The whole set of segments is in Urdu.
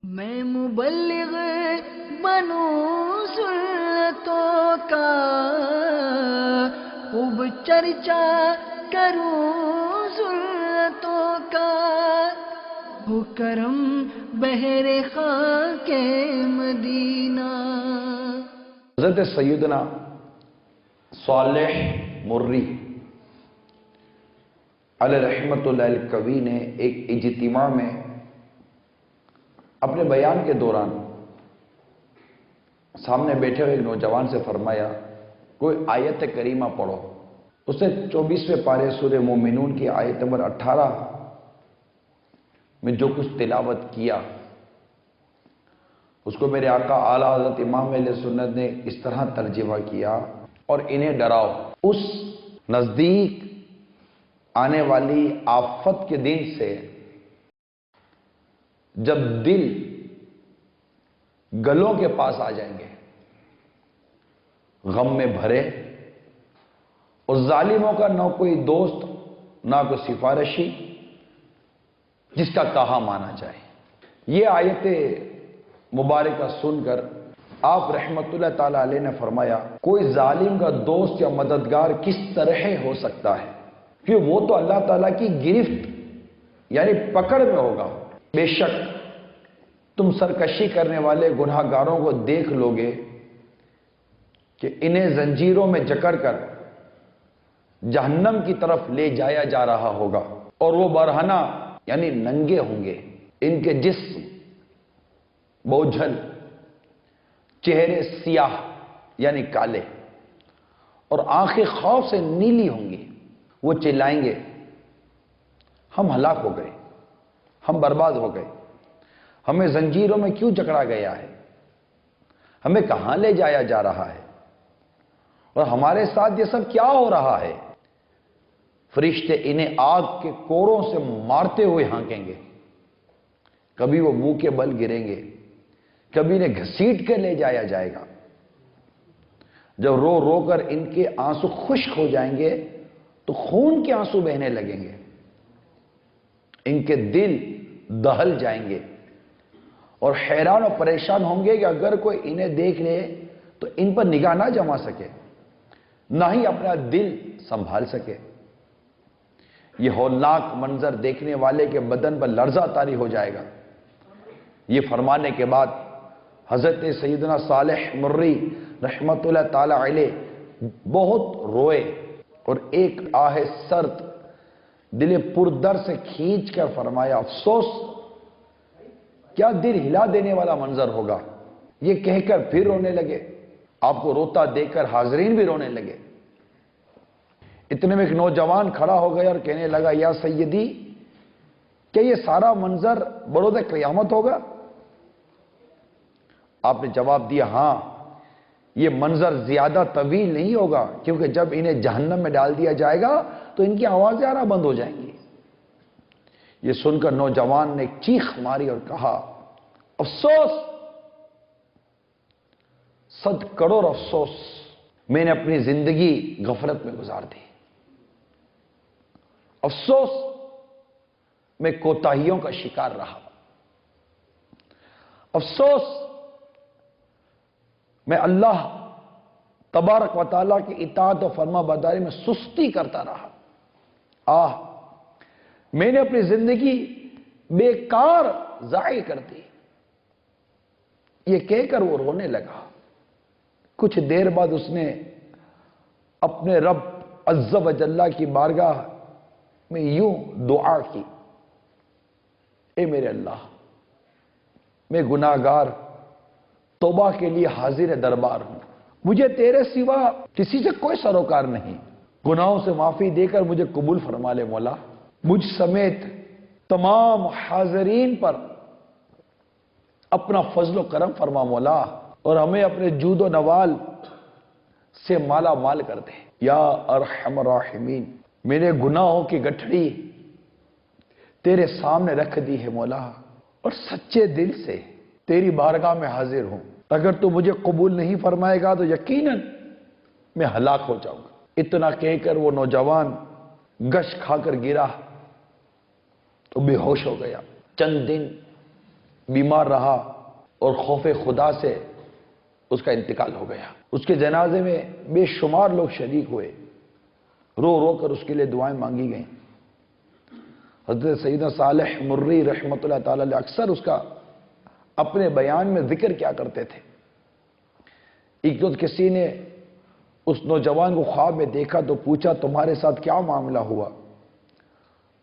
میں مبلغ بنوں سنتوں کا، خوب چرچا کروں سنتوں کا، ہو کرم بہر خاک مدینہ۔ حضرت سیدنا صالح مری علیہ رحمت اللہ الکوی نے ایک اجتماع میں اپنے بیان کے دوران سامنے بیٹھے ہوئے ایک نوجوان سے فرمایا، کوئی آیت کریمہ پڑھو۔ اسے 24ویں پارے سورہ مومنون کی آیت نمبر 18 میں جو کچھ تلاوت کیا، اس کو میرے آقا اعلیٰ حضرت امام اہل سنت نے اس طرح ترجمہ کیا، اور انہیں ڈراؤ اس نزدیک آنے والی آفت کے دن سے جب دل گلوں کے پاس آ جائیں گے، غم میں بھرے، اور ظالموں کا نہ کوئی دوست نہ کوئی سفارشی جس کا کہا مانا جائے۔ یہ آیت مبارکہ سن کر آپ رحمت اللہ تعالی علیہ نے فرمایا، کوئی ظالم کا دوست یا مددگار کس طرح ہو سکتا ہے، کہ وہ تو اللہ تعالیٰ کی گرفت یعنی پکڑ میں ہوگا۔ بے شک تم سرکشی کرنے والے گناہ گاروں کو دیکھ لو گے کہ انہیں زنجیروں میں جکڑ کر جہنم کی طرف لے جایا جا رہا ہوگا، اور وہ برہنہ یعنی ننگے ہوں گے، ان کے جسم بوجھل، چہرے سیاہ یعنی کالے، اور آنکھیں خوف سے نیلی ہوں گی۔ وہ چلائیں گے، ہم ہلاک ہو گئے، ہم برباد ہو گئے، ہمیں زنجیروں میں کیوں جکڑا گیا ہے، ہمیں کہاں لے جایا جا رہا ہے، اور ہمارے ساتھ یہ سب کیا ہو رہا ہے۔ فرشتے انہیں آگ کے کوڑوں سے مارتے ہوئے ہانکیں گے، کبھی وہ منہ کے بل گریں گے، کبھی انہیں گھسیٹ کے لے جایا جائے گا۔ جب رو رو کر ان کے آنسو خشک ہو جائیں گے تو خون کے آنسو بہنے لگیں گے، ان کے دل دہل جائیں گے، اور حیران اور پریشان ہوں گے کہ اگر کوئی انہیں دیکھ لے تو ان پر نگاہ نہ جما سکے، نہ ہی اپنا دل سنبھال سکے۔ یہ ہولناک منظر دیکھنے والے کے بدن پر لرزہ طاری ہو جائے گا۔ یہ فرمانے کے بعد حضرت سیدنا صالح مری رحمت اللہ تعالی علیہ بہت روئے، اور ایک آہ سرد دل پردر سے کھینچ کر فرمایا، افسوس، کیا دل ہلا دینے والا منظر ہوگا۔ یہ کہہ کر پھر رونے لگے۔ آپ کو روتا دیکھ کر حاضرین بھی رونے لگے۔ اتنے میں ایک نوجوان کھڑا ہو گیا اور کہنے لگا، یا سیدی، کیا یہ سارا منظر بروز قیامت ہوگا؟ آپ نے جواب دیا، ہاں، یہ منظر زیادہ طویل نہیں ہوگا، کیونکہ جب انہیں جہنم میں ڈال دیا جائے گا تو ان کی آوازیں آنا بند ہو جائیں گی۔ یہ سن کر نوجوان نے ایک چیخ ماری اور کہا، افسوس، 100 کروڑ افسوس، میں نے اپنی زندگی غفلت میں گزار دی۔ افسوس، میں کوتاہیوں کا شکار رہا۔ افسوس، میں اللہ تبارک و تعالیٰ کی اطاعت و فرما برداری میں سستی کرتا رہا۔ میں نے اپنی زندگی بیکار ضائع کر دی۔ یہ کہہ کر وہ رونے لگا۔ کچھ دیر بعد اس نے اپنے رب عز و جل کی بارگاہ میں یوں دعا کی، اے میرے اللہ، میں گناہ گار توبہ کے لیے حاضر دربار ہوں، مجھے تیرے سوا کسی سے کوئی سروکار نہیں، گناہوں سے معافی دے کر مجھے قبول فرما لے مولا، مجھ سمیت تمام حاضرین پر اپنا فضل و کرم فرما مولا، اور ہمیں اپنے جود و نوال سے مالا مال کر دے یا ارحم الراحمین۔ میرے گناہوں کی گٹھڑی تیرے سامنے رکھ دی ہے مولا، اور سچے دل سے تیری بارگاہ میں حاضر ہوں۔ اگر تو مجھے قبول نہیں فرمائے گا تو یقیناً میں ہلاک ہو جاؤں گا۔ اتنا کہہ کر وہ نوجوان گش کھا کر گرا تو بے ہوش ہو گیا۔ چند دن بیمار رہا اور خوف خدا سے اس کا انتقال ہو گیا۔ اس کے جنازے میں بے شمار لوگ شریک ہوئے، رو رو کر اس کے لیے دعائیں مانگی گئیں۔ حضرت سیدنا صالح مری رحمۃ اللہ تعالی علیہ اکثر اس کا اپنے بیان میں ذکر کیا کرتے تھے۔ ایک روز کسی نے اس نوجوان کو خواب میں دیکھا تو پوچھا تمہارے ساتھ کیا معاملہ ہوا؟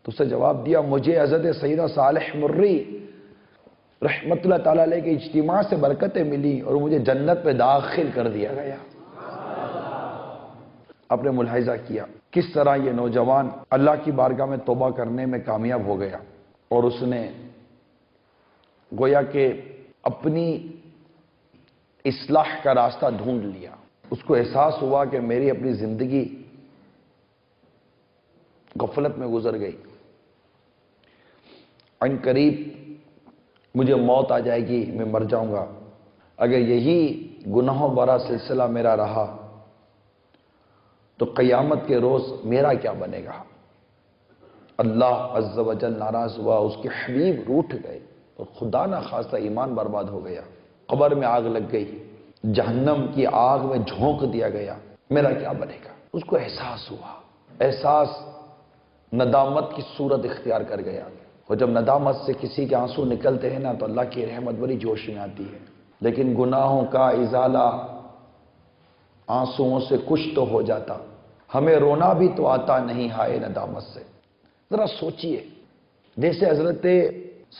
تو اسے جواب دیا مجھے حضرت سیدنا صالح مری رحمت اللہ تعالیٰ علیہ کے اجتماع سے برکتیں ملی اور مجھے جنت میں داخل کر دیا گیا۔ آپ نے ملاحظہ کیا کس طرح یہ نوجوان اللہ کی بارگاہ میں توبہ کرنے میں کامیاب ہو گیا اور اس نے گویا کہ اپنی اصلاح کا راستہ ڈھونڈ لیا۔ اس کو احساس ہوا کہ میری اپنی زندگی غفلت میں گزر گئی، عن قریب مجھے موت آ جائے گی، میں مر جاؤں گا۔ اگر یہی گناہوں بھرا سلسلہ میرا رہا تو قیامت کے روز میرا کیا بنے گا؟ اللہ عز و جل ناراض ہوا، اس کے حبیب روٹھ گئے اور خدا نہ خواستہ ایمان برباد ہو گیا، قبر میں آگ لگ گئی، جہنم کی آگ میں جھونک دیا گیا، میرا کیا بنے گا؟ اس کو احساس ہوا، احساس ندامت کی صورت اختیار کر گیا۔ اور جب ندامت سے کسی کے آنسو نکلتے ہیں نا تو اللہ کی رحمت بڑی جوش میں آتی ہے، لیکن گناہوں کا ازالہ آنسوؤں سے کچھ تو ہو جاتا، ہمیں رونا بھی تو آتا نہیں ہائے ندامت سے۔ ذرا سوچئے، جیسے حضرت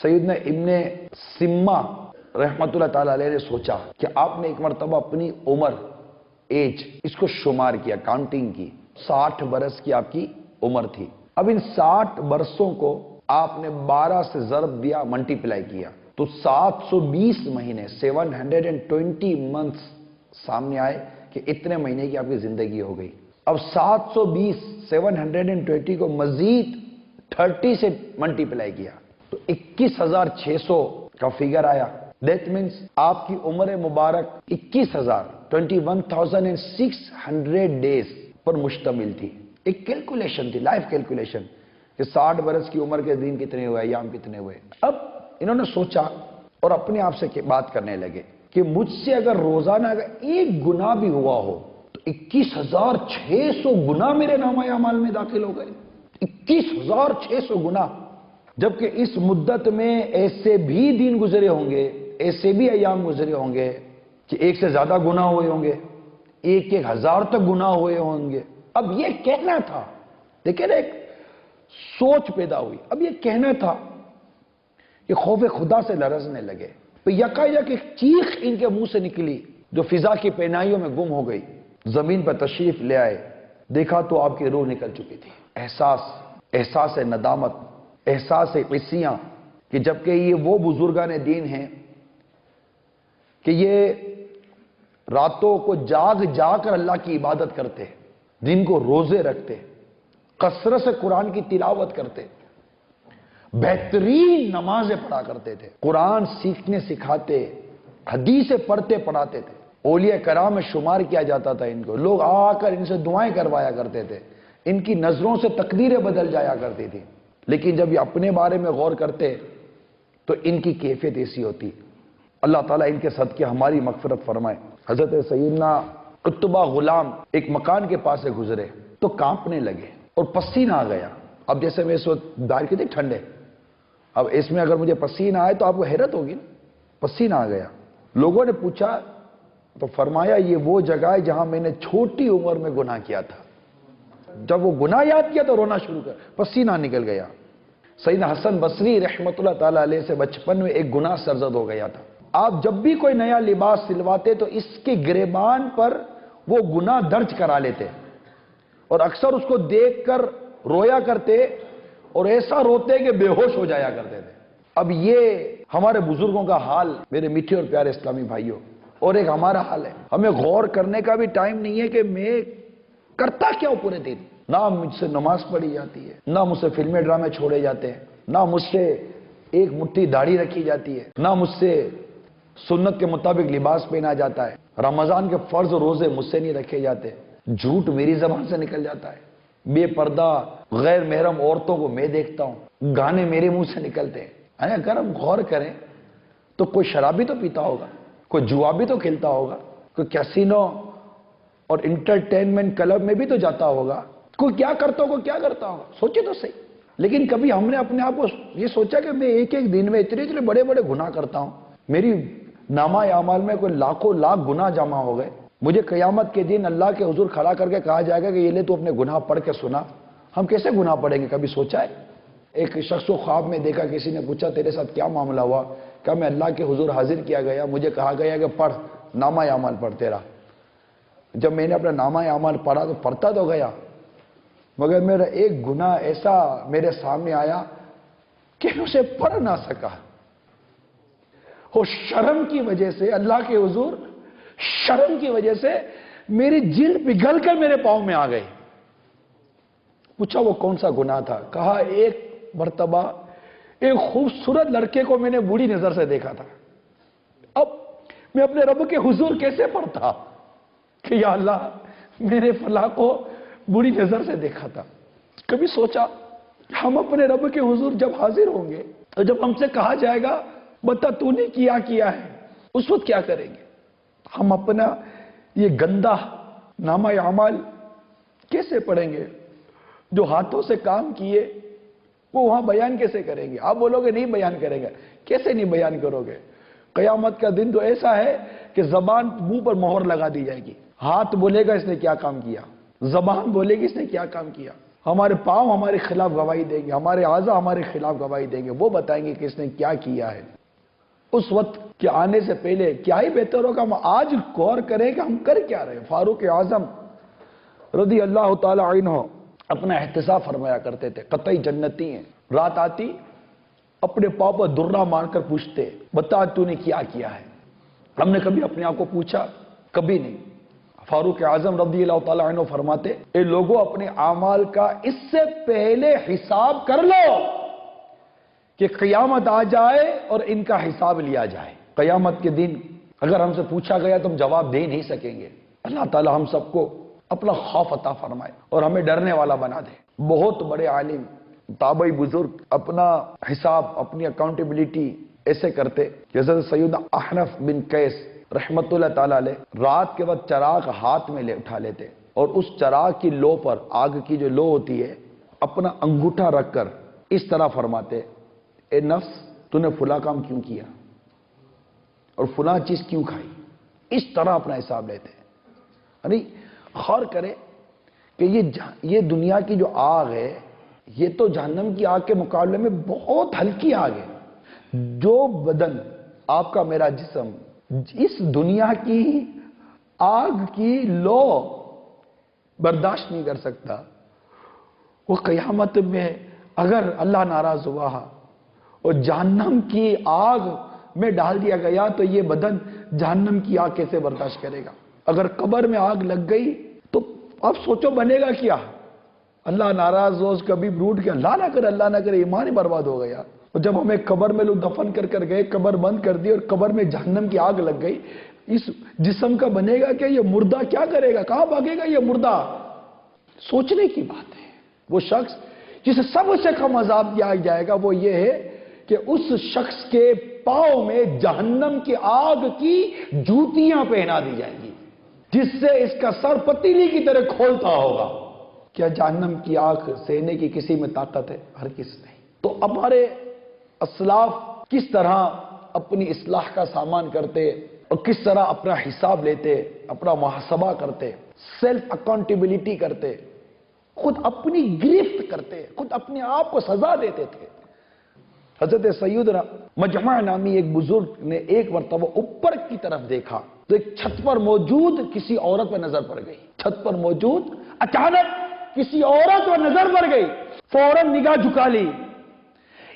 سیدنا ابن سمہ رحمت اللہ تعالیٰ علیہ نے سوچا کہ آپ نے ایک مرتبہ اپنی عمر ایج اس کو شمار کیا، کاؤنٹنگ کی، 60 برس کی آپ کی عمر تھی۔ اب ان 60 برسوں کو آپ نے 12 سے ضرب دیا، ملٹیپلائی کیا تو 720 مہینے 720 منتھس سامنے آئے کہ اتنے مہینے کی آپ کی زندگی ہو گئی۔ اب 720 کو مزید 30 سے ملٹیپلائی کیا تو 21,600 کا فیگر آیا۔ دیٹ مینس آپ کی عمر مبارک 21,600 ڈیز پر مشتمل تھی۔ ایک کیلکولیشن تھی، لائف کیلکولیشن کہ 60 برس کی عمر کے دن کتنے ہوئے، ایام کتنے ہوئے۔ اب انہوں نے سوچا اور اپنے آپ سے بات کرنے لگے کہ مجھ سے اگر روزانہ اگر ایک گناہ بھی ہوا ہو تو 21,600 گناہ میرے نامہ اعمال میں داخل ہو گئے۔ 21,600 گناہ، جبکہ اس مدت میں ایسے بھی دن گزرے ہوں گے، ایسے بھی ایام گزرے ہوں گے کہ ایک سے زیادہ گناہ ہوئے ہوں گے، 1,000 تک گناہ ہوئے ہوں گے۔ اب یہ کہنا تھا، دیکھیں نا، ایک سوچ پیدا ہوئی، اب یہ کہنا تھا کہ خوف خدا سے لرزنے لگے۔ تو یکایک ایک چیخ ان کے منہ سے نکلی جو فضا کی پہنائیوں میں گم ہو گئی۔ زمین پر تشریف لے آئے، دیکھا تو آپ کی روح نکل چکی تھی۔ احساس ندامت، احساس عصیاں کہ جبکہ یہ وہ بزرگان دین ہیں کہ یہ راتوں کو جاگ کر اللہ کی عبادت کرتے، دن کو روزے رکھتے، کثرت سے قرآن کی تلاوت کرتے، بہترین نمازیں پڑھا کرتے تھے، قرآن سیکھنے سکھاتے، حدیثیں پڑھتے پڑھاتے تھے، اولیاء کرام میں شمار کیا جاتا تھا ان کو، لوگ آ کر ان سے دعائیں کروایا کرتے تھے، ان کی نظروں سے تقدیریں بدل جایا کرتی تھی۔ لیکن جب یہ اپنے بارے میں غور کرتے تو ان کی کیفیت ایسی ہوتی۔ اللہ تعالیٰ ان کے صدقے ہماری مغفرت فرمائے۔ حضرت سیدنا قطبہ غلام ایک مکان کے پاس سے گزرے تو کانپنے لگے اور پسینہ آ گیا۔ اب جیسے میں اس وقت باہر کی تھی ٹھنڈے، اب اس میں اگر مجھے پسینہ آئے تو آپ کو حیرت ہوگی نا، پسینہ آ گیا۔ لوگوں نے پوچھا تو فرمایا یہ وہ جگہ ہے جہاں میں نے چھوٹی عمر میں گناہ کیا تھا۔ جب وہ گناہ یاد کیا تو رونا شروع کر، پسینہ نکل گیا۔ سیدنا حسن بصری رحمت اللہ تعالیٰ علیہ سے بچپن میں ایک گناہ سرزد ہو گیا تھا۔ آپ جب بھی کوئی نیا لباس سلواتے تو اس کے گریبان پر وہ گناہ درج کرا لیتے اور اکثر اس کو دیکھ کر رویا کرتے اور ایسا روتے کہ بے ہوش ہو جایا کرتے تھے۔ اب یہ ہمارے بزرگوں کا حال میرے میٹھے اور پیارے اسلامی بھائیوں، اور ایک ہمارا حال ہے۔ ہمیں غور کرنے کا بھی ٹائم نہیں ہے کہ میں کرتا کیا ہوں پورے دن۔ نہ مجھ سے نماز پڑھی جاتی ہے، نہ مجھ سے فلمیں ڈرامے چھوڑے جاتے ہیں، نہ مجھ سے ایک مٹھی داڑھی رکھی جاتی ہے، نہ مجھ سے سنت کے مطابق لباس پہنا جاتا ہے، رمضان کے فرض روزے مجھ سے نہیں رکھے جاتے، جھوٹ میری زبان سے نکل جاتا ہے، بے پردہ غیر محرم عورتوں کو میں دیکھتا ہوں، گانے میرے منہ سے نکلتے ہیں۔ اگر ہم غور کریں تو کوئی شرابی تو پیتا ہوگا، کوئی جوا بھی تو کھیلتا ہوگا، کوئی کیسینو اور انٹرٹینمنٹ کلب میں بھی تو جاتا ہوگا، کوئی کیا کرتا ہوگا، سوچے تو صحیح۔ لیکن کبھی ہم نے اپنے آپ کو یہ سوچا کہ میں ایک دن میں اتنے بڑے بڑے گناہ کرتا ہوں، میری نامہ اعمال میں کوئی لاکھوں لاکھ گناہ جمع ہو گئے، مجھے قیامت کے دن اللہ کے حضور کھڑا کر کے کہا جائے گا کہ یہ لے تو اپنے گناہ پڑھ کے سنا۔ ہم کیسے گناہ پڑھیں گے؟ کبھی سوچا ہے؟ ایک شخص کو خواب میں دیکھا، کسی نے پوچھا تیرے ساتھ کیا معاملہ ہوا؟ کہا میں اللہ کے حضور حاضر کیا گیا، مجھے کہا گیا کہ پڑھ، نامہ اعمال پڑھ تیرا۔ جب میں نے اپنا نامہ اعمال پڑھا تو پڑھتا تو گیا، مگر میرا ایک گناہ ایسا میرے سامنے آیا کہ میں اسے پڑھ نہ سکا۔ وہ شرم کی وجہ سے، اللہ کے حضور شرم کی وجہ سے میری جلد پگھل کر میرے پاؤں میں آ گئی۔ پوچھا وہ کون سا گناہ تھا؟ کہا ایک مرتبہ ایک خوبصورت لڑکے کو میں نے بری نظر سے دیکھا تھا، اب میں اپنے رب کے حضور کیسے پڑھتا کہ یا اللہ میں نے فلاں کو بری نظر سے دیکھا تھا۔ کبھی سوچا ہم اپنے رب کے حضور جب حاضر ہوں گے تو جب ہم سے کہا جائے گا بتا تو نے کیا ہے، اس وقت کیا کریں گے؟ ہم اپنا یہ گندا نامہ اعمال کیسے پڑھیں گے؟ جو ہاتھوں سے کام کیے وہ وہاں بیان کیسے کریں گے؟ آپ بولو گے نہیں بیان کریں گے، کیسے نہیں بیان کرو گے؟ قیامت کا دن تو ایسا ہے کہ زبان منہ پر مہر لگا دی جائے گی، ہاتھ بولے گا اس نے کیا کام کیا، زبان بولے گی اس نے کیا کام کیا، ہمارے پاؤں ہمارے خلاف گواہی دیں گے، ہمارے اعضاء ہمارے خلاف گواہی دیں گے، وہ بتائیں گے کہ اس نے کیا کیا ہے۔ اس وقت کے آنے سے پہلے کیا ہی بہتر ہوگا ہم آج غور کریں کہ ہم کر کیا رہے۔ فاروق اعظم رضی اللہ تعالی عنہ اپنا احتساب فرمایا کرتے تھے، قطعی جنتی ہیں، رات آتی اپنے پاؤں پر درہ مار کر پوچھتے بتا تو نے کیا ہے۔ ہم نے کبھی اپنے آپ کو پوچھا؟ کبھی نہیں۔ فاروق اعظم رضی اللہ تعالی عنہ فرماتے اے لوگوں اپنے اعمال کا اس سے پہلے حساب کر لو کہ قیامت آ جائے اور ان کا حساب لیا جائے۔ قیامت کے دن اگر ہم سے پوچھا گیا تو ہم جواب دے نہیں سکیں گے۔ اللہ تعالی ہم سب کو اپنا خوف عطا فرمائے اور ہمیں ڈرنے والا بنا دے۔ بہت بڑے عالم تابعی بزرگ اپنا حساب، اپنی اکاؤنٹیبلٹی ایسے کرتے کہ حضرت سیدنا احنف بن قیس رحمت اللہ تعالی علیہ رات کے وقت چراغ ہاتھ میں اٹھا لیتے اور اس چراغ کی لو پر، آگ کی جو لو ہوتی ہے، اپنا انگوٹھا رکھ کر اس طرح فرماتے اے نفس تو نے فلاں کام کیوں کیا اور فلاں چیز کیوں کھائی، اس طرح اپنا حساب لیتے۔ یعنی غور کرے کہ یہ دنیا کی جو آگ ہے یہ تو جہنم کی آگ کے مقابلے میں بہت ہلکی آگ ہے۔ جو بدن آپ کا میرا جسم اس دنیا کی آگ کی لو برداشت نہیں کر سکتا، وہ قیامت میں اگر اللہ ناراض ہوا اور جہنم کی آگ میں ڈال دیا گیا تو یہ بدن جہنم کی آگ کیسے برداشت کرے گا؟ اگر قبر میں آگ لگ گئی تو اب سوچو بنے گا کیا؟ اللہ ناراض ہو، کبھی روٹ کے اللہ نہ کرے ایمان ہی برباد ہو گیا۔ اور جب ہمیں قبر میں لوگ دفن کر گئے، قبر بند کر دی اور قبر میں جہنم کی آگ لگ گئی، اس جسم کا بنے گا کہ یہ مردہ کیا کرے گا؟ کہاں بھاگے گا یہ مردہ؟ سوچنے کی بات ہے۔ وہ شخص جسے سب سے کم عذاب دیا جائے گا وہ یہ ہے کہ اس شخص کے پاؤں میں جہنم کی آگ کی جوتیاں پہنا دی جائیں گی جس سے اس کا سر پتیلی کی طرح کھولتا ہوگا۔ کیا جہنم کی آگ سہنے کی کسی میں طاقت ہے؟ ہر کس نہیں۔ تو ہمارے اسلاف کس طرح اپنی اصلاح کا سامان کرتے اور کس طرح اپنا حساب لیتے، اپنا محاسبہ کرتے، سیلف اکاؤنٹیبلٹی کرتے، خود اپنی گرفت کرتے، خود اپنے آپ کو سزا دیتے تھے۔ حضرت سیدنا مجمع نامی ایک بزرگ نے ایک مرتبہ اوپر کی طرف دیکھا تو ایک چھت پر موجود کسی عورت پر نظر پڑ گئی۔ چھت پر موجود اچانک کسی عورت پر نظر پڑ گئی، فوراً نگاہ جھکا لی۔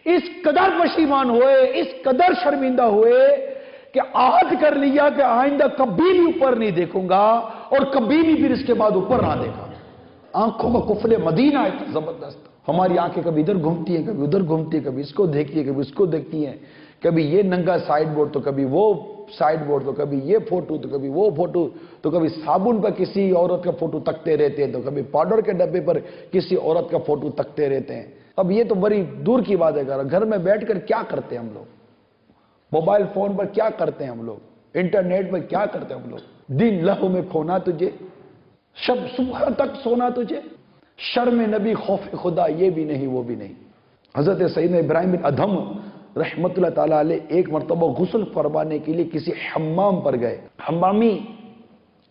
اس قدر پشیمان ہوئے، اس قدر شرمندہ ہوئے کہ عہد کر لیا کہ آئندہ کبھی بھی اوپر نہیں دیکھوں گا اور کبھی بھی پھر اس کے بعد اوپر نہ دیکھا۔ آنکھوں کا قفل مدینہ ہے زبردست۔ ہماری آنکھیں کبھی ادھر گھومتی ہیں، کبھی ادھر گھومتی ہیں، کبھی اس کو دیکھتی ہیں، کبھی اس کو دیکھتی ہیں، کبھی یہ ننگا سائیڈ بورڈ تو کبھی وہ سائیڈ بورڈ تو کبھی یہ فوٹو تو کبھی وہ فوٹو تو کبھی صابن پر کسی عورت کا فوٹو تکتے رہتے ہیں تو کبھی پاؤڈر کے ڈبے پر کسی عورت کا فوٹو تکتے رہتے ہیں۔ اب یہ تو بڑی دور کی بات ہے، گھر میں بیٹھ کر کیا کرتے ہیں ہم لوگ؟ موبائل فون پر کیا کرتے ہیں ہم لوگ، انٹرنیٹ پر کیا کرتے ہیں ہم لوگ، دن لہو میں کھونا تجھے، شب صبح تک سونا تجھے، شرم نبی خوف خدا یہ بھی نہیں وہ بھی نہیں۔ حضرت سیدنا ابراہیم بن ادھم رحمت اللہ تعالیٰ علیہ ایک مرتبہ غسل فرمانے کے لیے کسی حمام پر گئے، حمامی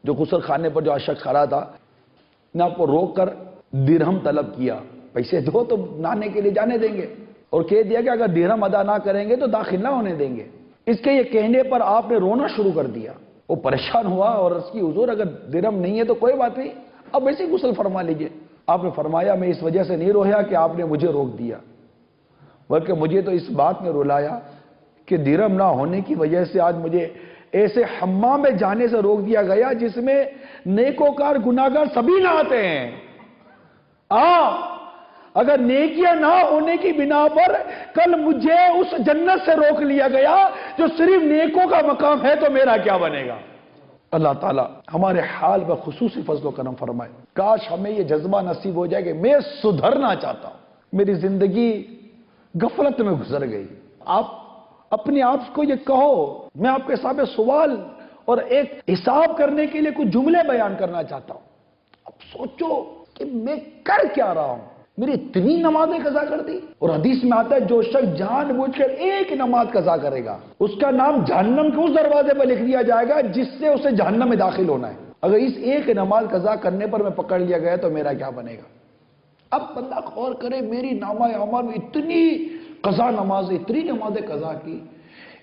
جو غسل خانے پر جو شخص کھڑا تھا نے آپ کو روک کر درہم طلب کیا، پیسے دو تو نہانے کے لیے جانے دیں گے، اور کہہ دیا کہ اگر درہم ادا نہ کریں گے تو داخل نہ ہونے دیں گے۔ اس کے یہ کہنے پر آپ نے رونا شروع کر دیا، وہ پریشان ہوا اور اس کی حضور اگر درہم نہیں ہے تو کوئی بات نہیں، اب ایسے غسل فرما لیجئے۔ آپ نے فرمایا میں اس وجہ سے نہیں رویا کہ آپ نے مجھے روک دیا، بلکہ مجھے تو اس بات میں رلایا کہ درہم نہ ہونے کی وجہ سے آج مجھے ایسے حمام میں جانے سے روک دیا گیا جس میں نیکوکار گناہگار سبھی نہ آتے ہیں۔ اگر نیکیاں نہ ہونے کی بنا پر کل مجھے اس جنت سے روک لیا گیا جو صرف نیکوں کا مقام ہے تو میرا کیا بنے گا؟ اللہ تعالیٰ ہمارے حال پر خصوصی فضل و کرم فرمائے۔ کاش ہمیں یہ جذبہ نصیب ہو جائے کہ میں سدھرنا چاہتا ہوں، میری زندگی غفلت میں گزر گئی۔ آپ اپنے آپ کو یہ کہو، میں آپ کے سامنے سوال اور ایک حساب کرنے کے لیے کچھ جملے بیان کرنا چاہتا ہوں۔ اب سوچو کہ میں کر کیا رہا ہوں، میری اتنی نمازیں قضا کر دی، اور حدیث میں آتا ہے جو شخص جان بوجھ کر ایک نماز قضا کرے گا اس کا نام جہنم کے اس دروازے پر لکھ دیا جائے گا جس سے اسے جہنم میں داخل ہونا ہے۔ اگر اس ایک نماز قضا کرنے پر میں پکڑ لیا گیا تو میرا کیا بنے گا؟ اب بندہ غور کرے، میری نامہ اعمال میں اتنی قضا نمازیں، اتنی نمازیں قضا کی،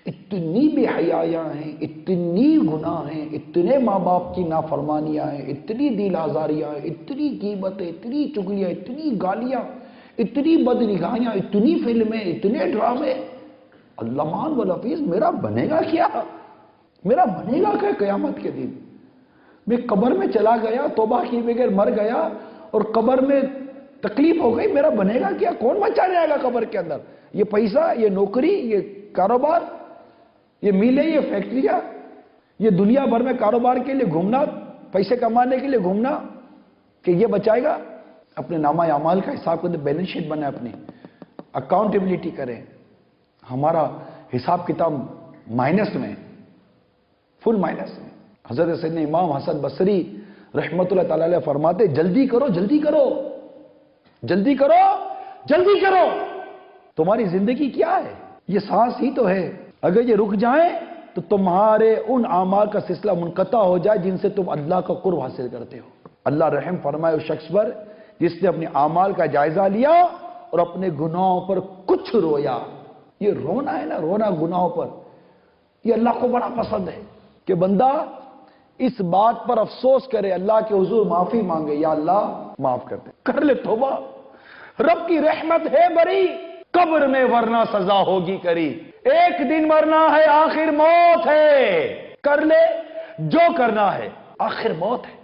اتنی بے حیائیاں ہیں، اتنی گناہ ہیں، اتنے ماں باپ کی نافرمانیاں ہیں، اتنی دل آزاریاں ہیں، اتنی غیبتیں، اتنی چغلیاں، اتنی گالیاں، اتنی بدنگاہیاں، اتنی فلمیں، اتنے ڈرامے۔ علمان والحفیظ میرا بنے گا کیا؟ میرا بنے گا کیا قیامت کے دن؟ میں قبر میں چلا گیا، توبہ کیے بغیر مر گیا اور قبر میں تکلیف ہو گئی، میرا بنے گا کیا؟ کون بچانے آئے گا قبر کے اندر؟ یہ پیسہ، یہ نوکری، یہ کاروبار، یہ میلیں، یہ فیکٹریاں، یہ دنیا بھر میں کاروبار کے لیے گھومنا، پیسے کمانے کے لیے گھومنا، کہ یہ بچائے گا؟ اپنے نامہ اعمال کا حساب کریں، بیلنس شیٹ بنائیں، اپنی اکاؤنٹیبلٹی کریں۔ ہمارا حساب کتاب مائنس میں، فل مائنس میں۔ حضرت سیدنا امام حسن بصری رحمت اللہ تعالی علیہ فرماتے جلدی کرو، جلدی کرو، جلدی کرو، جلدی کرو۔ تمہاری زندگی کیا ہے؟ یہ سانس ہی تو ہے، اگر یہ رک جائیں تو تمہارے ان اعمال کا سلسلہ منقطع ہو جائے جن سے تم اللہ کا قرب حاصل کرتے ہو۔ اللہ رحم فرمائے اس شخص پر جس نے اپنے اعمال کا جائزہ لیا اور اپنے گناہوں پر کچھ رویا۔ یہ رونا ہے نا، رونا گناہوں پر، یہ اللہ کو بڑا پسند ہے کہ بندہ اس بات پر افسوس کرے، اللہ کے حضور معافی مانگے، یا اللہ معاف کر دے، کر لے توبہ، رب کی رحمت ہے بری، قبر میں ورنہ سزا ہوگی کری، ایک دن مرنا ہے آخر موت ہے، کر لے جو کرنا ہے آخر موت ہے۔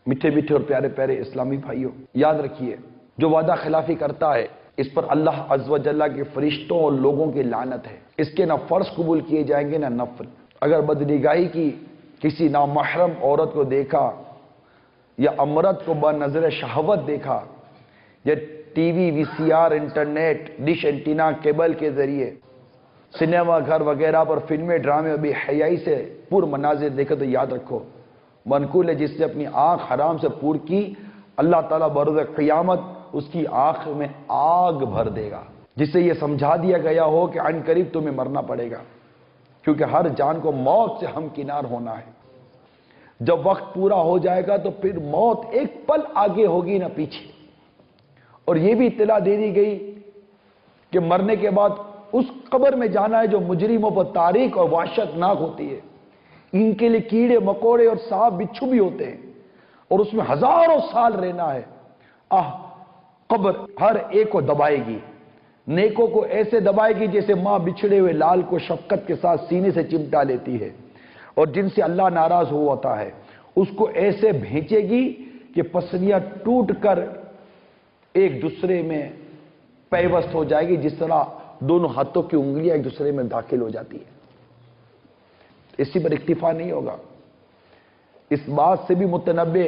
میٹھے میٹھے اور پیارے پیارے اسلامی بھائیوں، یاد رکھیے جو وعدہ خلافی کرتا ہے اس پر اللہ عز و جل کے فرشتوں اور لوگوں کی لعنت ہے، اس کے نہ فرض قبول کیے جائیں گے نہ نفل۔ اگر بدنگاہی کی کسی نامحرم عورت کو دیکھا یا امرت کو بنظر شہوت دیکھا یا TV, VCR, internet, dish antenna, cable کے ذریعے سنیما گھر وغیرہ پر فلمیں، ڈرامے بے حیائی سے پور مناظر دیکھے تو یاد رکھو منقول ہے جس نے اپنی آنکھ حرام سے پور کی، اللہ تعالیٰ بروز قیامت اس کی آنکھ میں آگ بھر دے گا، جس سے یہ سمجھا دیا گیا ہو کہ عن قریب تمہیں مرنا پڑے گا، کیونکہ ہر جان کو موت سے ہمکنار ہونا ہے۔ جب وقت پورا ہو جائے گا تو پھر موت ایک پل آگے ہوگی نہ پیچھے۔ اور یہ بھی اطلاع دے دی گئی کہ مرنے کے بعد اس قبر میں جانا ہے جو مجرموں پر تاریک اور وحشت ناک ہوتی ہے، ان کے لیے کیڑے مکوڑے اور سانپ بچھو بھی ہوتے ہیں، اور اس میں ہزاروں سال رہنا ہے۔ قبر ہر ایک کو دبائے گی، نیکوں کو ایسے دبائے گی جیسے ماں بچھڑے ہوئے لال کو شفقت کے ساتھ سینے سے چمٹا لیتی ہے، اور جن سے اللہ ناراض ہوا ہوتا ہے اس کو ایسے بھینچے گی کہ پسلیاں ٹوٹ کر ایک دوسرے میں پیوست ہو جائے گی، جس طرح دونوں ہاتھوں کی انگلیاں ایک دوسرے میں داخل ہو جاتی ہے۔ اسی پر اکتفا نہیں ہوگا، اس بات سے بھی متنبع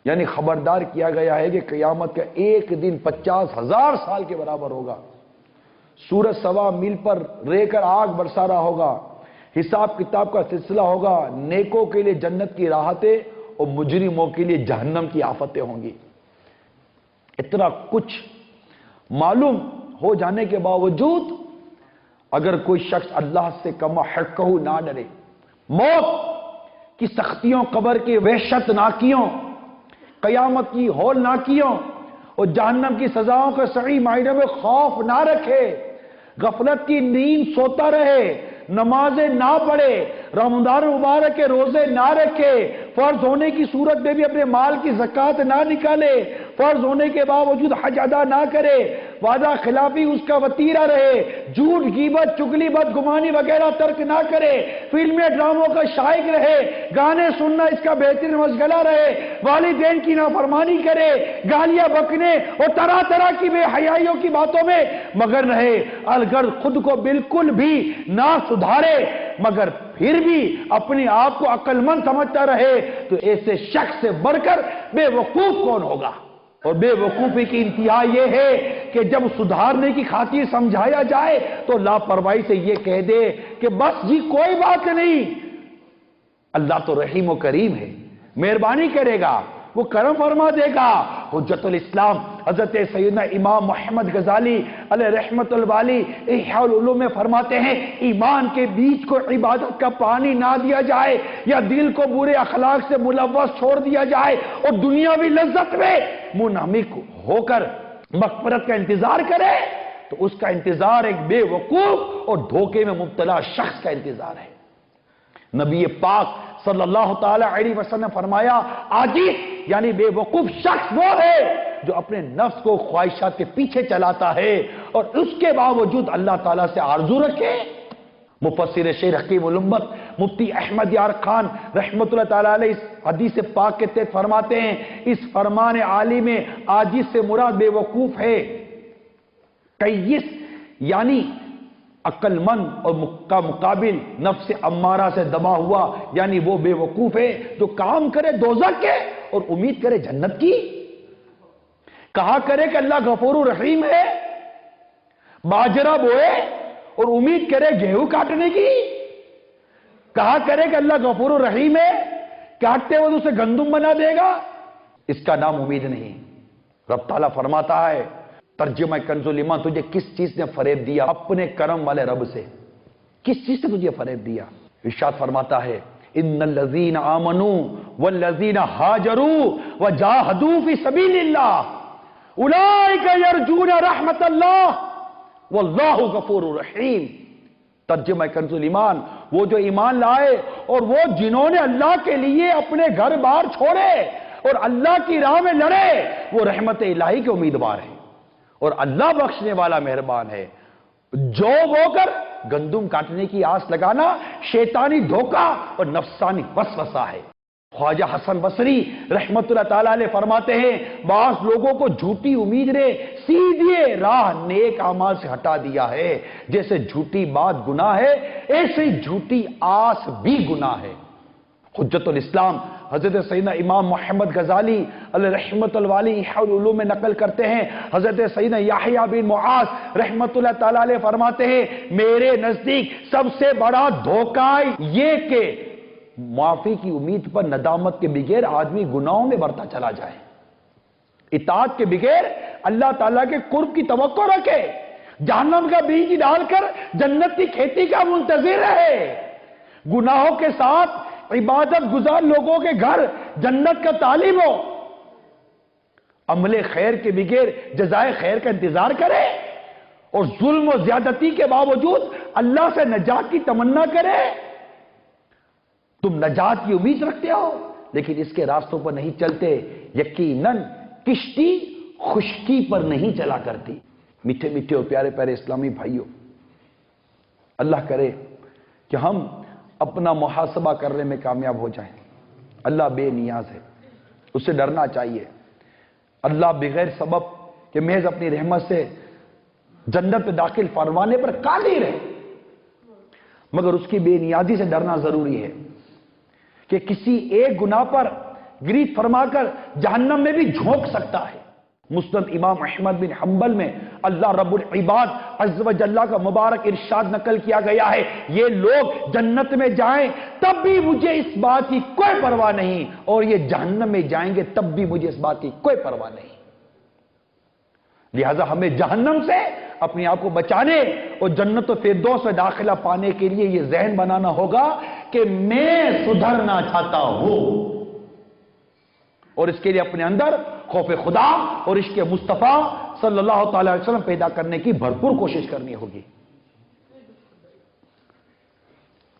یعنی خبردار کیا گیا ہے کہ قیامت کا ایک دن 50,000 سال کے برابر ہوگا۔ سورج 1.25 میل پر رہ کر آگ برسا رہا ہوگا، حساب کتاب کا سلسلہ ہوگا، نیکوں کے لیے جنت کی راحتیں اور مجرموں کے لیے جہنم کی آفتیں ہوں گی۔ اتنا کچھ معلوم ہو جانے کے باوجود اگر کوئی شخص اللہ سے کما حقہ نہ ڈرے، موت کی سختیوں، قبر کی وحشت ناکیوں، قیامت کی ہول ناکیوں اور جہنم کی سزاؤں کا صحیح معنی میں خوف نہ رکھے، غفلت کی نیند سوتا رہے، نمازیں نہ پڑھے، رمضان مبارک کے روزے نہ رکھے، فرض ہونے کی صورت میں بھی اپنے مال کی زکوٰۃ نہ نکالے، فرض ہونے کے باوجود حج ادا نہ کرے، وعدہ خلافی اس کا وتیرہ رہے، جھوٹ، غیبت، چغلی، بدگمانی وغیرہ ترک نہ کرے، فلمیں ڈراموں کا شائق رہے، گانے سننا اس کا بہترین مشغلہ رہے، والدین کی نافرمانی کرے، گالیاں بکنے اور طرح طرح کی بے حیائیوں کی باتوں میں مگر رہے، اگر خود کو بالکل بھی نہ سدھارے مگر پھر بھی اپنے آپ کو عقل مند سمجھتا رہے، تو ایسے شخص سے بڑھ کر بے وقوف کون ہوگا؟ اور بے وقوفی کی انتہا یہ ہے کہ جب سدھارنے کی خاطر سمجھایا جائے تو لاپرواہی سے یہ کہہ دے کہ بس جی کوئی بات نہیں، اللہ تو رحیم و کریم ہے، مہربانی کرے گا، وہ کرم فرما دے گا۔ حجت الاسلام حضرت سیدنا امام محمد غزالی علیہ رحمت الوالی احیاء العلوم میں فرماتے ہیں، ایمان کے بیچ کو عبادت کا پانی نہ دیا جائے یا دل کو برے اخلاق سے ملوث چھوڑ دیا جائے اور دنیاوی لذت میں منہمک ہو کر مغفرت کا انتظار کرے تو اس کا انتظار ایک بے وقوف اور دھوکے میں مبتلا شخص کا انتظار ہے۔ نبی پاک صلی اللہ تعالی علیہ وسلم نے فرمایا، عاجز یعنی بے وقوف شخص وہ ہے جو اپنے نفس کو خواہشات کے پیچھے چلاتا ہے اور اس کے باوجود اللہ تعالیٰ سے آرزو رکھے۔ مفسر شیخ حکیم الامت مفتی احمد یار خان رحمت اللہ تعالیٰ علیہ اس حدیث پاک کے تحت فرماتے ہیں، اس فرمان عالی میں عاجز سے مراد بے وقوف ہے، کیس یعنی عقل مند اور کا مقابل نفس امارہ سے دبا ہوا، یعنی وہ بے وقوف ہے جو کام کرے دوزخ کے اور امید کرے جنت کی، کہا کرے کہ اللہ غفور رحیم ہے، باجرہ بوئے اور امید کرے گیہوں کاٹنے کی، کہا کرے کہ اللہ غفور رحیم ہے، کاٹتے ہوئے اسے گندم بنا دے گا، اس کا نام امید نہیں۔ رب تعالیٰ فرماتا ہے ترجمہ کنز الایمان، تجھے کس چیز نے فریب دیا؟ اپنے کرم والے رب سے۔ کس چیز سے تجھے فریب دیا؟ ارشاد فرماتا ہے ان الذین آمنوا والذین ہاجروا وجاہدوا فی سبیل اللہ اولئک یرجون رحمت اللہ واللہ غفور رحیم۔ ترجمہ کنز الایمان، وہ جو ایمان لائے اور وہ جنہوں نے اللہ کے لیے اپنے گھر بار چھوڑے اور اللہ کی راہ میں لڑے، وہ رحمت الہی کے امیدوار ہیں اور اللہ بخشنے والا مہربان ہے۔ جو ہو کر گندم کاٹنے کی آس لگانا شیطانی دھوکہ اور نفسانی وسوسہ ہے۔ خواجہ حسن بصری رحمت اللہ تعالیٰ علیہ فرماتے ہیں، بعض لوگوں کو جھوٹی امید نے سیدھے راہ نیک اعمال سے ہٹا دیا ہے، جیسے جھوٹی بات گناہ ہے ایسے جھوٹی آس بھی گناہ ہے۔ حجت الاسلام حضرت سیدنا امام محمد غزالی علیہ رحمت الوالی احیاء العلوم میں نقل کرتے ہیں، حضرت سیدنا یحییٰ بن معاذ رحمت اللہ تعالیٰ علیہ فرماتے ہیں، میرے نزدیک سب سے بڑا دھوکہ یہ کہ معافی کی امید پر ندامت کے بغیر آدمی گناہوں میں بڑھتا چلا جائے، اطاعت کے بغیر اللہ تعالیٰ کے قرب کی توقع رکھے، جہنم کا بیج ڈال کر جنت کی کھیتی کا منتظر رہے، گناہوں کے ساتھ عبادت گزار لوگوں کے گھر جنت کا طالب ہو، عمل خیر کے بغیر جزائے خیر کا انتظار کرے اور ظلم و زیادتی کے باوجود اللہ سے نجات کی تمنا کرے۔ تم نجات کی امید رکھتے ہو لیکن اس کے راستوں پر نہیں چلتے، یقیناً کشتی خشکی پر نہیں چلا کرتی۔ میٹھے میٹھے اور پیارے پیارے اسلامی بھائیوں، اللہ کرے کہ ہم اپنا محاسبہ کرنے میں کامیاب ہو جائیں۔ اللہ بے نیاز ہے، اس سے ڈرنا چاہیے۔ اللہ بغیر سبب کہ محض اپنی رحمت سے جنت میں داخل فرمانے پر قادر ہے، مگر اس کی بے نیازی سے ڈرنا ضروری ہے کہ کسی ایک گناہ پر گریز فرما کر جہنم میں بھی جھونک سکتا ہے۔ مسند امام احمد بن حنبل میں اللہ رب العباد عز و جل کا مبارک ارشاد نقل کیا گیا ہے، یہ لوگ جنت میں جائیں تب بھی مجھے اس بات کی کوئی پرواہ نہیں، اور یہ جہنم میں جائیں گے تب بھی مجھے اس بات کی کوئی پرواہ نہیں۔ لہذا ہمیں جہنم سے اپنے آپ کو بچانے اور جنت و فردوس میں داخلہ پانے کے لیے یہ ذہن بنانا ہوگا کہ میں سدھرنا چاہتا ہوں، اور اس کے لیے اپنے اندر خوف خدا اور عشق مصطفیٰ صلی اللہ تعالی علیہ وسلم پیدا کرنے کی بھرپور کوشش کرنی ہوگی۔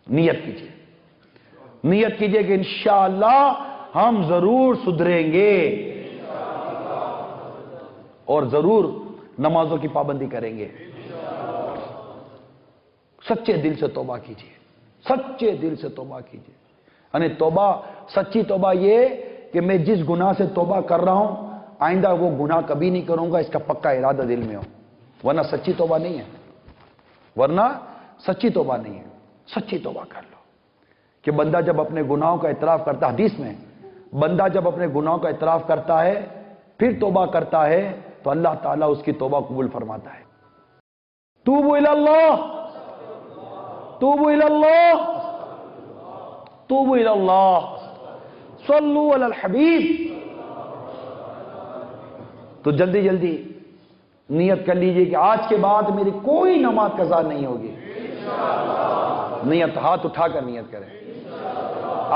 نیت کیجئے، نیت کیجئے کہ انشاءاللہ ہم ضرور سدھریں گے اور ضرور نمازوں کی پابندی کریں گے۔ سچے دل سے توبہ کیجئے، سچے دل سے توبہ کیجئے، یعنی توبہ، سچی توبہ یہ کہ میں جس گناہ سے توبہ کر رہا ہوں آئندہ وہ گناہ کبھی نہیں کروں گا، اس کا پکا ارادہ دل میں ہو، ورنہ سچی توبہ نہیں ہے، ورنہ سچی توبہ نہیں ہے۔ سچی توبہ کر لو کہ بندہ جب اپنے گناہوں کا اعتراف کرتا ہے، حدیث میں بندہ جب اپنے گناہوں کا اعتراف کرتا ہے پھر توبہ کرتا ہے تو اللہ تعالیٰ اس کی توبہ قبول فرماتا ہے۔ توبوا الی اللہ، توبوا الی اللہ، توبوا الی اللہ، صلو علی الحبیب۔ تو جلدی جلدی نیت کر لیجئے کہ آج کے بعد میری کوئی نماز قضا نہیں ہوگی۔ نیت، ہاتھ اٹھا کر نیت کریں،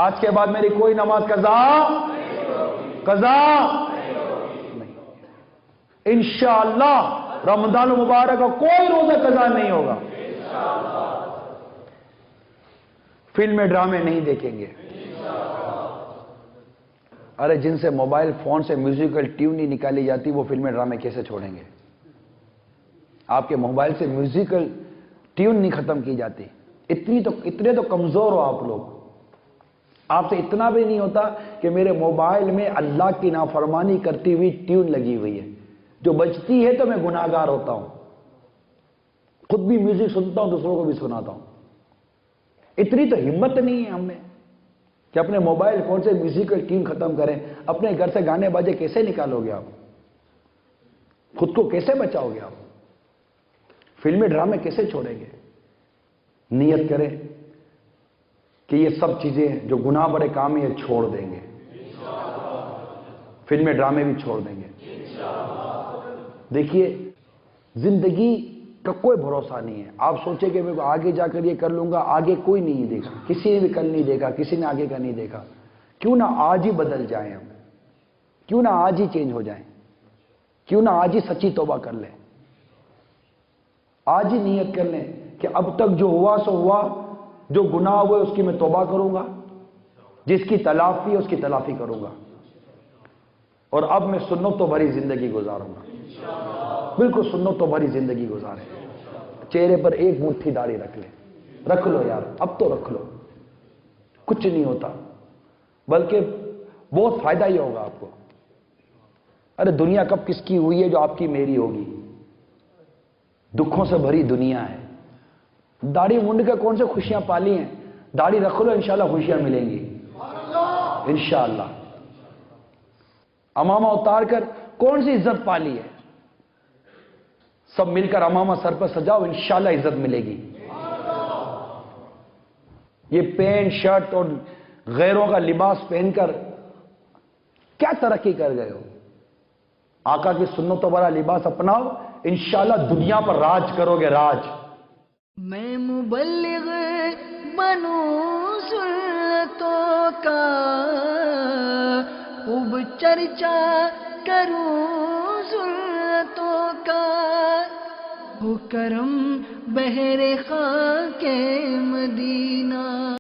آج کے بعد میری کوئی نماز قضا نہیں، انشاءاللہ رمضان المبارک کا کوئی روزہ قضا نہیں ہوگا۔ فلمیں ڈرامے نہیں دیکھیں گے۔ ارے جن سے موبائل فون سے میوزیکل ٹیون نہیں نکالی جاتی وہ فلمیں ڈرامے کیسے چھوڑیں گے؟ آپ کے موبائل سے میوزیکل ٹیون نہیں ختم کی جاتی، اتنے تو کمزور ہو آپ لوگ۔ آپ سے اتنا بھی نہیں ہوتا کہ میرے موبائل میں اللہ کی نافرمانی کرتی ہوئی ٹیون لگی ہوئی ہے، جو بجتی ہے تو میں گناہگار ہوتا ہوں، خود بھی میوزک سنتا ہوں، دوسروں کو بھی سناتا ہوں۔ اتنی تو ہمت نہیں ہے ہم میں کہ اپنے موبائل فون سے میوزیکل ٹیون ختم کریں۔ اپنے گھر سے گانے باجے کیسے نکالو گے آپ؟ خود کو کیسے بچاؤ گے آپ؟ فلمی ڈرامے کیسے چھوڑیں گے؟ نیت کریں کہ یہ سب چیزیں جو گناہ بڑے کام ہیں چھوڑ دیں گے، فلمی ڈرامے بھی چھوڑ دیں گے۔ دیکھیے زندگی کا کوئی بھروسہ نہیں ہے۔ آپ سوچیں کہ میں آگے جا کر یہ کر لوں گا، آگے کوئی نہیں دیکھا، کسی نے بھی کل نہیں دیکھا، کسی نے آگے کا نہیں دیکھا۔ کیوں نہ آج ہی بدل جائیں ہم، کیوں نہ آج ہی چینج ہو جائیں، کیوں نہ آج ہی سچی توبہ کر لیں، آج ہی نیت کر لیں کہ اب تک جو ہوا سو ہوا، جو گناہ ہوئے اس کی میں توبہ کروں گا، جس کی تلافی ہے اس کی تلافی کروں گا، اور اب میں سنتوں بھری زندگی گزاروں گا۔ بالکل سنتوں بھری زندگی گزاریں، چہرے پر ایک مٹھی داڑھی رکھ لیں، رکھ لو یار، اب تو رکھ لو، کچھ نہیں ہوتا، بلکہ بہت فائدہ ہی ہوگا آپ کو۔ ارے دنیا کب کس کی ہوئی ہے جو آپ کی میری ہوگی؟ دکھوں سے بھری دنیا ہے۔ داڑھی منڈ کے کون سے خوشیاں پالی ہیں؟ داڑھی رکھ لو، انشاءاللہ خوشیاں ملیں گی انشاءاللہ۔ امامہ اتار کر کون سی عزت پالی ہے؟ سب مل کر امامہ سر پر سجاؤ، انشاءاللہ عزت ملے گی۔ یہ پینٹ شرٹ اور غیروں کا لباس پہن کر کیا ترقی کر گئے ہو؟ آقا کی سنتوں والا لباس اپناؤ، انشاءاللہ دنیا پر راج کرو گے، راج۔ میں مبلغ بنوں سنتوں کا، خوب چرچا کروں سنتوں کا، ہو کرم بہر خاک مدینہ۔